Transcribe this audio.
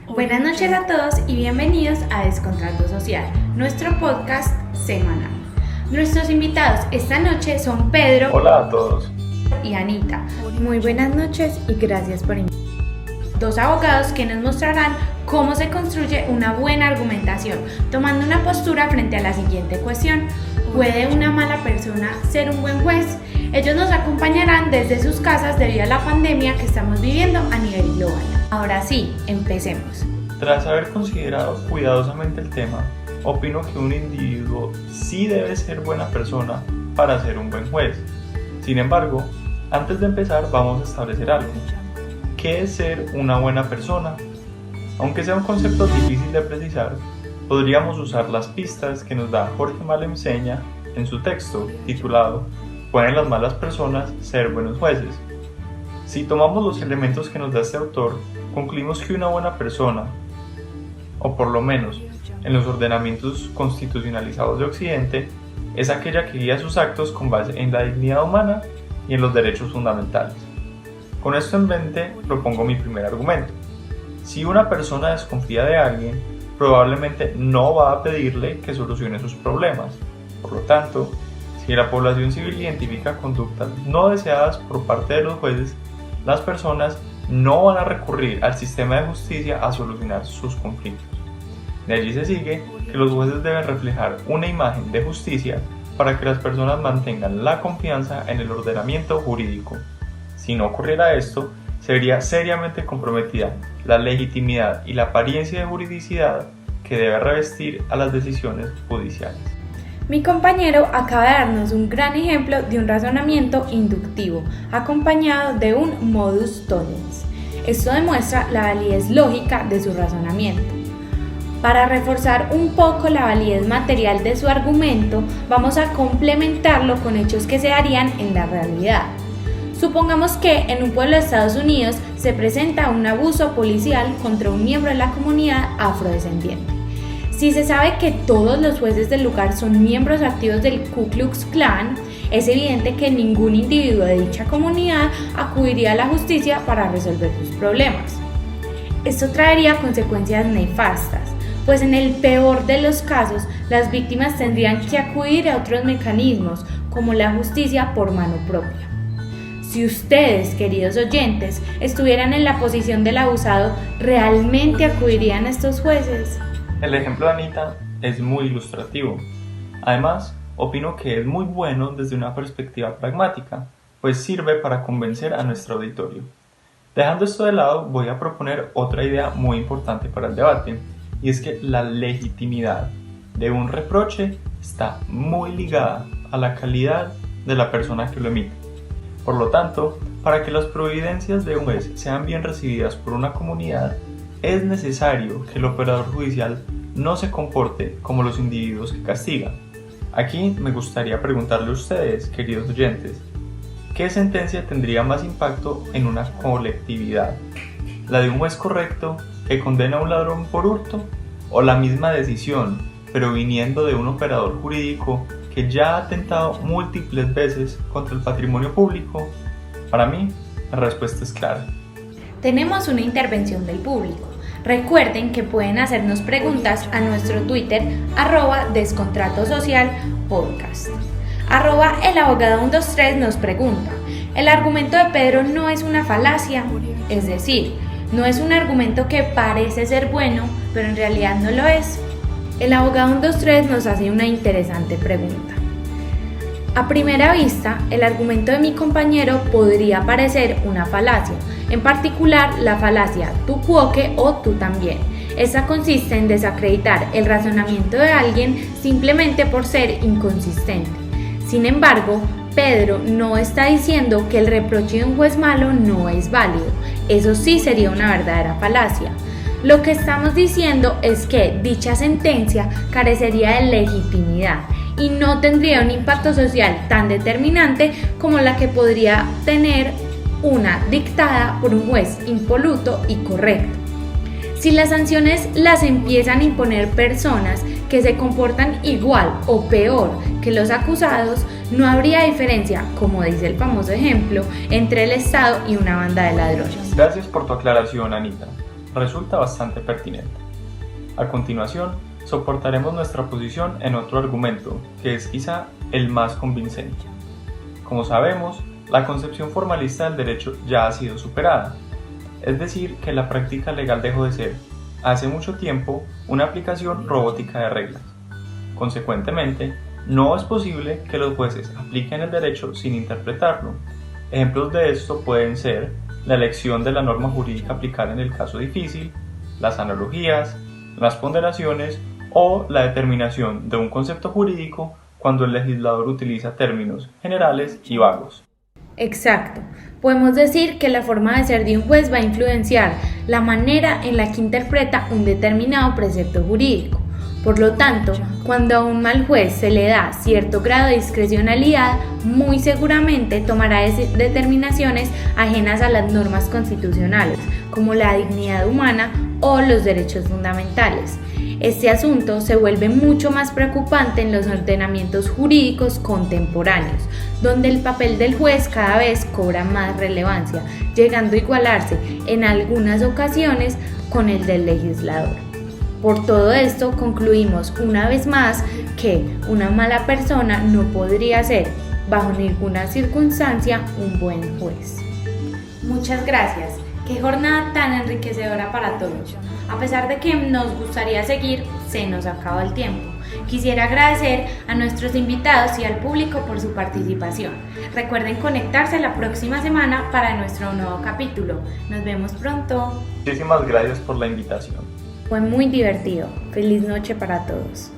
Buenas noches a todos y bienvenidos a Descontrato Social, nuestro podcast semanal. Nuestros invitados esta noche son Pedro. Hola a todos. Y Anita. Muy buenas noches y gracias por invitarnos. Dos abogados que nos mostrarán cómo se construye una buena argumentación, tomando una postura frente a la siguiente cuestión: ¿puede una mala persona ser un buen juez? Ellos nos acompañarán desde sus casas debido a la pandemia que estamos viviendo a nivel global. Ahora sí, empecemos. Tras haber considerado cuidadosamente el tema, opino que un individuo sí debe ser buena persona para ser un buen juez. Sin embargo, antes de empezar vamos a establecer algo. ¿Qué es ser una buena persona? Aunque sea un concepto difícil de precisar, podríamos usar las pistas que nos da Jorge Malemseña en su texto titulado ¿Pueden las malas personas ser buenos jueces? Si tomamos los elementos que nos da este autor, concluimos que una buena persona, o por lo menos en los ordenamientos constitucionalizados de Occidente, es aquella que guía sus actos con base en la dignidad humana y en los derechos fundamentales. Con esto en mente, propongo mi primer argumento. Si una persona desconfía de alguien, probablemente no va a pedirle que solucione sus problemas. Por lo tanto, si la población civil identifica conductas no deseadas por parte de los jueces, las personas no van a recurrir al sistema de justicia a solucionar sus conflictos. De allí se sigue que los jueces deben reflejar una imagen de justicia para que las personas mantengan la confianza en el ordenamiento jurídico. Si no ocurriera esto, se vería seriamente comprometida la legitimidad y la apariencia de juridicidad que debe revestir a las decisiones judiciales. Mi compañero acaba de darnos un gran ejemplo de un razonamiento inductivo, acompañado de un modus tollens. Esto demuestra la validez lógica de su razonamiento. Para reforzar un poco la validez material de su argumento, vamos a complementarlo con hechos que se darían en la realidad. Supongamos que en un pueblo de Estados Unidos se presenta un abuso policial contra un miembro de la comunidad afrodescendiente. Si se sabe que todos los jueces del lugar son miembros activos del Ku Klux Klan, es evidente que ningún individuo de dicha comunidad acudiría a la justicia para resolver sus problemas. Esto traería consecuencias nefastas, pues en el peor de los casos, las víctimas tendrían que acudir a otros mecanismos, como la justicia por mano propia. Si ustedes, queridos oyentes, estuvieran en la posición del abusado, ¿realmente acudirían a estos jueces? El ejemplo de Anita es muy ilustrativo. Además, opino que es muy bueno desde una perspectiva pragmática, pues sirve para convencer a nuestro auditorio. Dejando esto de lado, voy a proponer otra idea muy importante para el debate, y es que la legitimidad de un reproche está muy ligada a la calidad de la persona que lo emite. Por lo tanto, para que las providencias de un juez sean bien recibidas por una comunidad, es necesario que el operador judicial no se comporte como los individuos que castigan. Aquí me gustaría preguntarle a ustedes, queridos oyentes, ¿qué sentencia tendría más impacto en una colectividad? ¿La de un juez correcto que condena a un ladrón por hurto? ¿O la misma decisión, pero viniendo de un operador jurídico que ya ha atentado múltiples veces contra el patrimonio público? Para mí, la respuesta es clara. Tenemos una intervención del público. Recuerden que pueden hacernos preguntas a nuestro Twitter @descontratosocialpodcast. @elabogado123 nos pregunta: ¿el argumento de Pedro no es una falacia? Es decir, no es un argumento que parece ser bueno, pero en realidad no lo es. El abogado 123 nos hace una interesante pregunta. A primera vista, el argumento de mi compañero podría parecer una falacia, en particular la falacia tú quoque o tú también. Esta consiste en desacreditar el razonamiento de alguien simplemente por ser inconsistente. Sin embargo, Pedro no está diciendo que el reproche de un juez malo no es válido. Eso sí sería una verdadera falacia. Lo que estamos diciendo es que dicha sentencia carecería de legitimidad y no tendría un impacto social tan determinante como la que podría tener una dictada por un juez impoluto y correcto. Si las sanciones las empiezan a imponer personas que se comportan igual o peor que los acusados, no habría diferencia, como dice el famoso ejemplo, entre el Estado y una banda de ladrones. Gracias por tu aclaración, Anita. resulta bastante pertinente. A continuación, soportaremos nuestra posición en otro argumento, que es quizá el más convincente. Como sabemos, la concepción formalista del derecho ya ha sido superada, es decir, que la práctica legal dejó de ser, hace mucho tiempo, una aplicación robótica de reglas. Consecuentemente, no es posible que los jueces apliquen el derecho sin interpretarlo. Ejemplos de esto pueden ser la elección de la norma jurídica a aplicar en el caso difícil, las analogías, las ponderaciones o la determinación de un concepto jurídico cuando el legislador utiliza términos generales y vagos. Exacto. Podemos decir que la forma de ser de un juez va a influenciar la manera en la que interpreta un determinado precepto jurídico. Por lo tanto, cuando a un mal juez se le da cierto grado de discrecionalidad, muy seguramente tomará determinaciones ajenas a las normas constitucionales, como la dignidad humana o los derechos fundamentales. Este asunto se vuelve mucho más preocupante en los ordenamientos jurídicos contemporáneos, donde el papel del juez cada vez cobra más relevancia, llegando a igualarse en algunas ocasiones con el del legislador. Por todo esto concluimos una vez más que una mala persona no podría ser, bajo ninguna circunstancia, un buen juez. Muchas gracias. Qué jornada tan enriquecedora para todos. A pesar de que nos gustaría seguir, se nos acaba el tiempo. Quisiera agradecer a nuestros invitados y al público por su participación. Recuerden conectarse la próxima semana para nuestro nuevo capítulo. Nos vemos pronto. Muchísimas gracias por la invitación. Fue muy divertido. Feliz noche para todos.